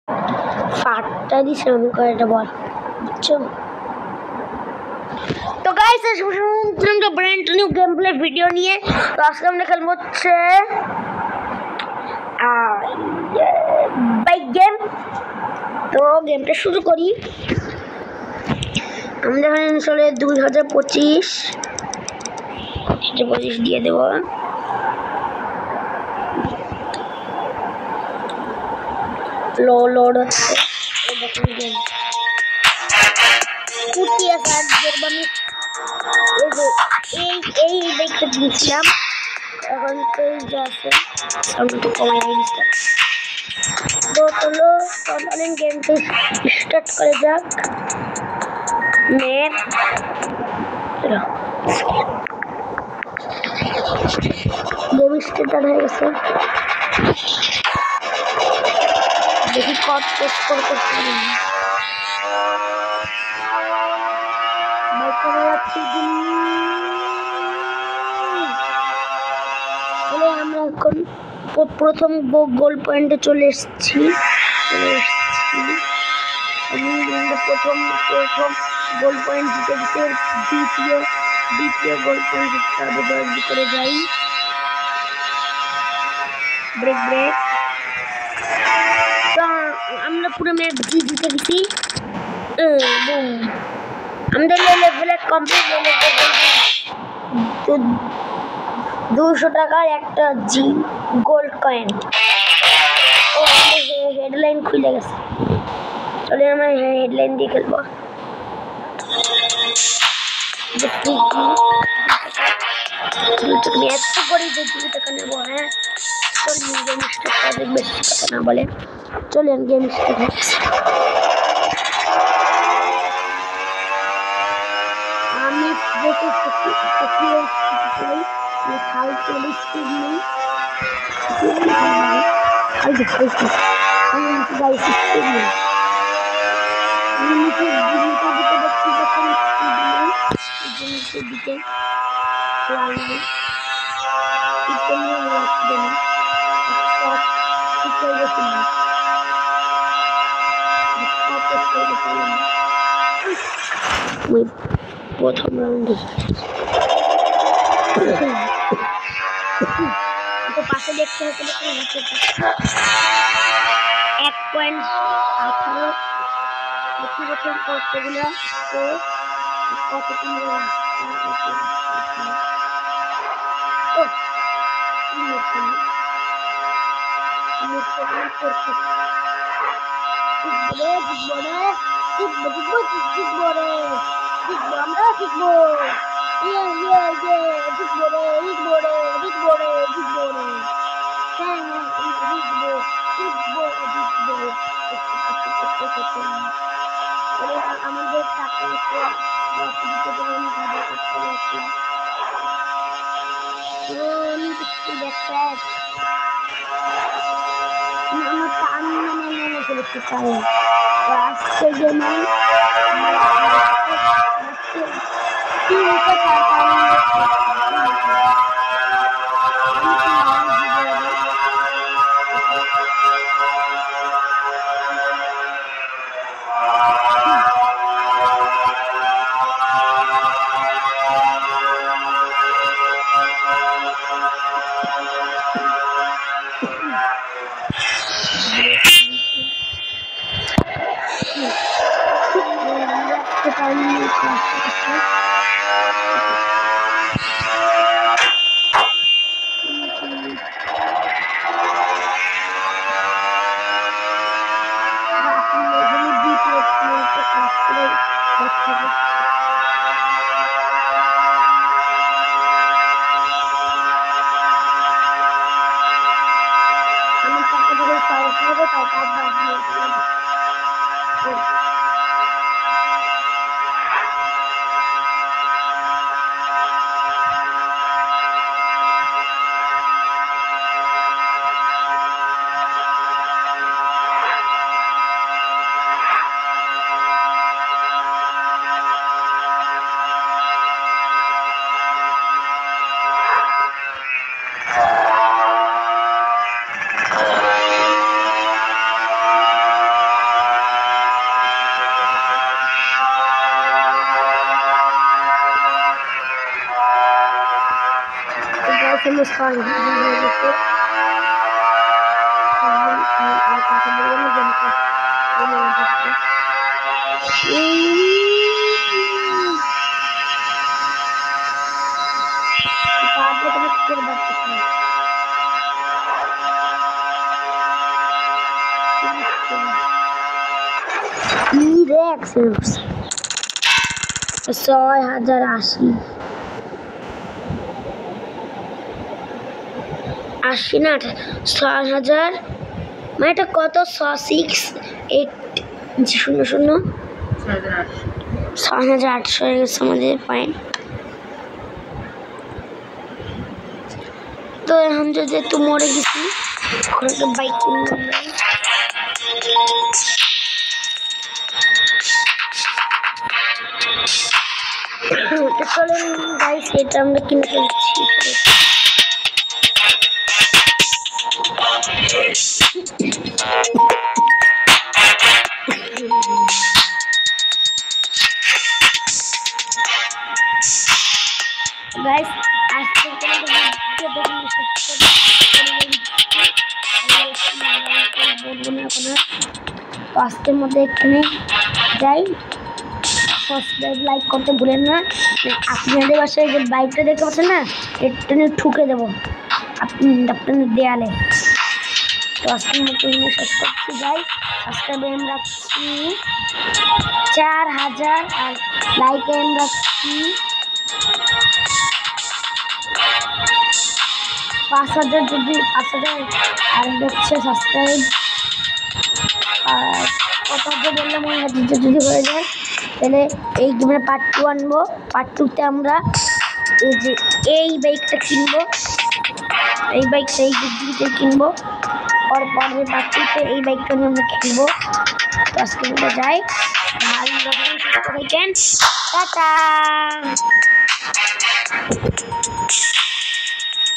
ফাটটা দিছে আমি কয়টা বল বুঝছো। তো গাইস আমরা brand new game play video নিয়ে তো আজকে আমরা খেলবো হচ্ছে বাইক গেম। তো গেমটা শুরু করি। আমাদের এখানে চলে 2025 দিয়ে দেবো। লোড হচ্ছে দেখুন গেম কুটিয়া সার্জের বানি এই বাইকটা দিয়েছিলাম। এখন তো এই যে আছে সাউন্ড তো কমাই দিয়েছে। তো চলো অনলাইন গেমটা স্টার্ট করে যাক। ম্যাপ গেম স্টার্ট হয়ে গেছে। দেখি কত স্কোর করতে পারি। আমরা এখন প্রথম গোল পয়েন্টে চলে এসেছি। প্রথম গোল পয়েন্ট জিতে দিতে দ্বিতীয় গোল পয়েন্ট জিততে হবে। জলদি করে যাই। ব্রেক তো আমরা পুরো ম্যাচ জিতে গেছি। আমাদের লেভেল কমপ্লিট হয়ে গেছে। 200 টাকার একটা গোল্ড কয়েন। ও হেডলাইন খুলে গেছে। চলে আমরা হেডলাইন দিয়ে খেলবো। এত করে যে 2 টাকা নেবো। হ্যাঁ চল গেম স্টার্ট করে দেখবে কথা না বলে। চলে গেম স্টার্ট হচ্ছে। আমি দেখে খাল চলে স্পিড নেই। প্রথম রাউন্ডে তো পাশে দেখতে হচ্ছে 1.18 বছর কতগুলো তো কত আমাদের করতে পারে আজকে যেন খেলো সরি হয়ে গেছে আর কথা বলবো না গেমটা ছয় হাজার আশি না ৬,০০০ মানে এটা কত 6,800 6,800 হয়ে গেছে আমাদের পয়েন্ট। তো এখন যেহেতু মরে গেছি এখন একটা বাইক কিনবো চলেন গাইস এটা আমরা কিনে ফেলছি। गाइस आज के আজকের মধ্যে এখানে যাই সাবস্ক্রাইব লাইক করতে ভুলেন না। আপনাদের বাসায় যে বাইকটা দেখতে পাচ্ছেন না এটা নিয়ে ঠুকে দেবো আপনাদের দেয়ালে। তো আজকের মতো শেষ করছি যাই সাবস্ক্রাইব এম রাখছি 4,000 আর লাইক এম রাখছি 5,000 যদি 5,000 আর হচ্ছে সাবস্ক্রাইব আর কত বললাম যদি হয়ে যায় তাহলে এই গেমের পার্ট 2 আনবো। পার্ট 2তে আমরা এই যে এই বাইকটা কিনবো এই বাইকটা এই দিকটা কিনবো আর পরের পার্ট 2তে এই বাইকটা নিয়ে আমরা খেলবো। তো আজকে আমরা যাই ভালো থাকেন টাটা।